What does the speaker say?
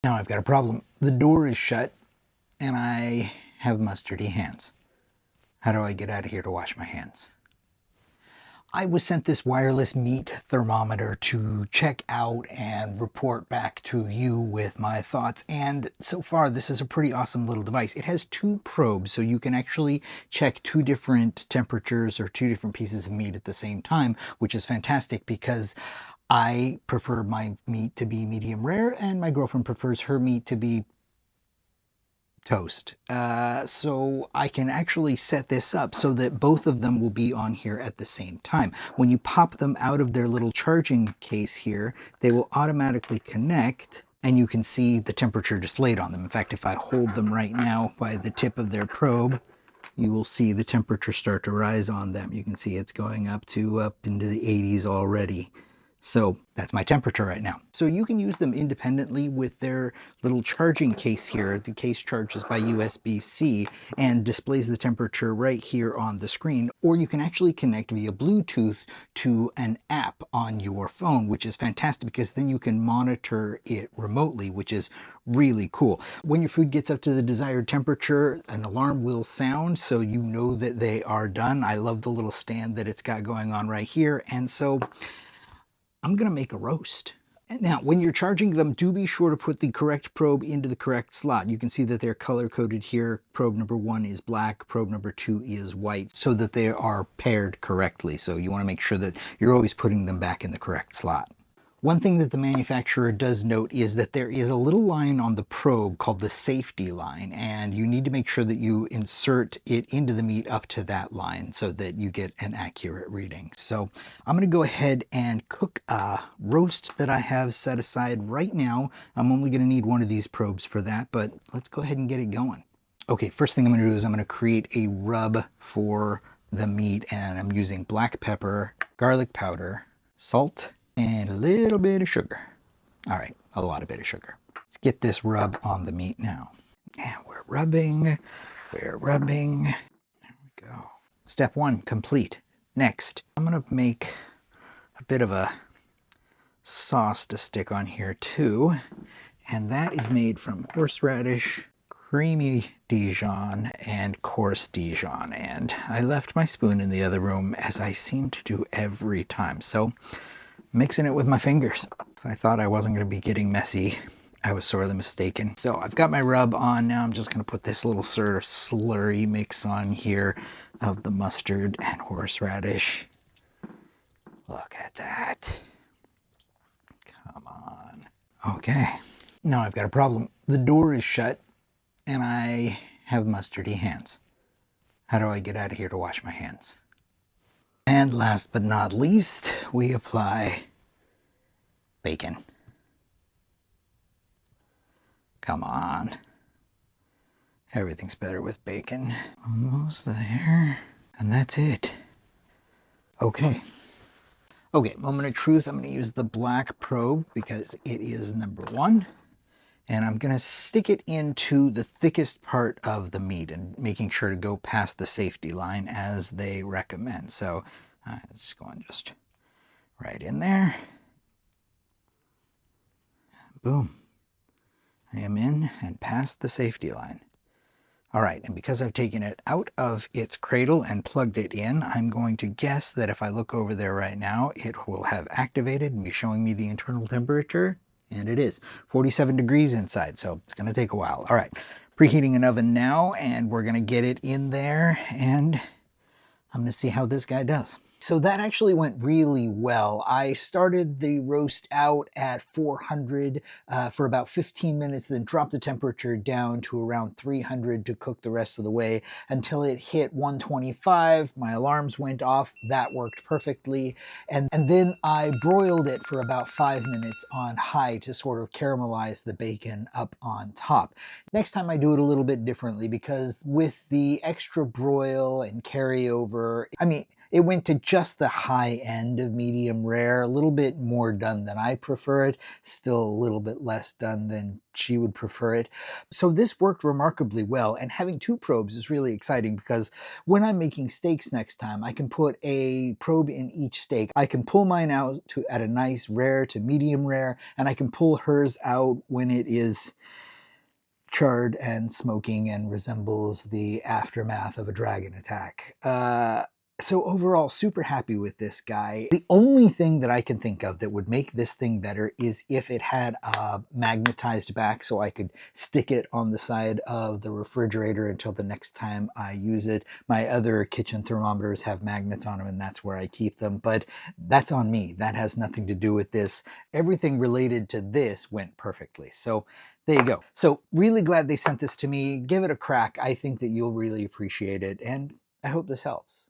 Now I've got a problem. The door is shut and I have mustardy hands. How do I get out of here to wash my hands? I was sent this wireless meat thermometer to check out and report back to you with my thoughts, and so far this is a pretty awesome little device. It has two probes, so you can actually check two different temperatures or two different pieces of meat at the same time, which is fantastic because I prefer my meat to be medium rare and my girlfriend prefers her meat to be toast. So I can actually set this up so that both of them will be on here at the same time. When you pop them out of their little charging case here, they will automatically connect and you can see the temperature displayed on them. In fact, if I hold them right now by the tip of their probe, you will see the temperature start to rise on them. You can see it's going up into the 80s already. So that's my temperature right now. So you can use them independently with their little charging case here. The case charges by USB-C and displays the temperature right here on the screen. Or you can actually connect via Bluetooth to an app on your phone, which is fantastic because then you can monitor it remotely, which is really cool. When your food gets up to the desired temperature, an alarm will sound so you know that they are done. I love the little stand that it's got going on right here. And so I'm gonna make a roast. Now, when you're charging them, do be sure to put the correct probe into the correct slot. You can see that they're color-coded here. Probe number 1 is black, probe number 2 is white, so that they are paired correctly. So you wanna make sure that you're always putting them back in the correct slot. One thing that the manufacturer does note is that there is a little line on the probe called the safety line, and you need to make sure that you insert it into the meat up to that line so that you get an accurate reading. So I'm going to go ahead and cook a roast that I have set aside right now. I'm only going to need one of these probes for that, but let's go ahead and get it going. Okay, first thing I'm going to do is I'm going to create a rub for the meat, and I'm using black pepper, garlic powder, salt, and a little bit of sugar. All right, a lot of bit of sugar. Let's get this rub on the meat now. And we're rubbing. There we go. Step 1 complete. Next, I'm gonna make a bit of a sauce to stick on here too. And that is made from horseradish, creamy Dijon, and coarse Dijon. And I left my spoon in the other room, as I seem to do every time. So mixing it with my fingers. If I thought I wasn't going to be getting messy, I was sorely mistaken. So I've got my rub on now. I'm just going to put this little sort of slurry mix on here of the mustard and horseradish. Look at that. Come on. Okay. Now I've got a problem. The door is shut and I have mustardy hands. How do I get out of here to wash my hands? And last but not least, we apply bacon. Come on. Everything's better with bacon. Almost there. And that's it. Okay. Okay, moment of truth. I'm going to use the black probe because it is number 1. And I'm going to stick it into the thickest part of the meat and making sure to go past the safety line as they recommend. So it's going just right in there. Boom. I am in and past the safety line. All right, and because I've taken it out of its cradle and plugged it in, I'm going to guess that if I look over there right now, it will have activated and be showing me the internal temperature. And it is 47 degrees inside, so it's going to take a while. All right, preheating an oven now, and we're going to get it in there, and I'm going to see how this guy does. So that actually went really well. I started the roast out at 400 for about 15 minutes, then dropped the temperature down to around 300 to cook the rest of the way until it hit 125. My alarms went off. That worked perfectly. And then I broiled it for about 5 minutes on high to sort of caramelize the bacon up on top. Next time I do it a little bit differently because with the extra broil and carryover, I mean, It went to just the high end of medium rare, a little bit more done than I prefer it, still a little bit less done than she would prefer it. So this worked remarkably well, and having two probes is really exciting because when I'm making steaks next time, I can put a probe in each steak. I can pull mine out at a nice rare to medium rare, and I can pull hers out when it is charred and smoking and resembles the aftermath of a dragon attack. So overall, super happy with this guy. The only thing that I can think of that would make this thing better is if it had a magnetized back so I could stick it on the side of the refrigerator until the next time I use it. My other kitchen thermometers have magnets on them, and that's where I keep them, but that's on me. That has nothing to do with this. Everything related to this went perfectly. So there you go. So really glad they sent this to me. Give it a crack. I think that you'll really appreciate it, and I hope this helps.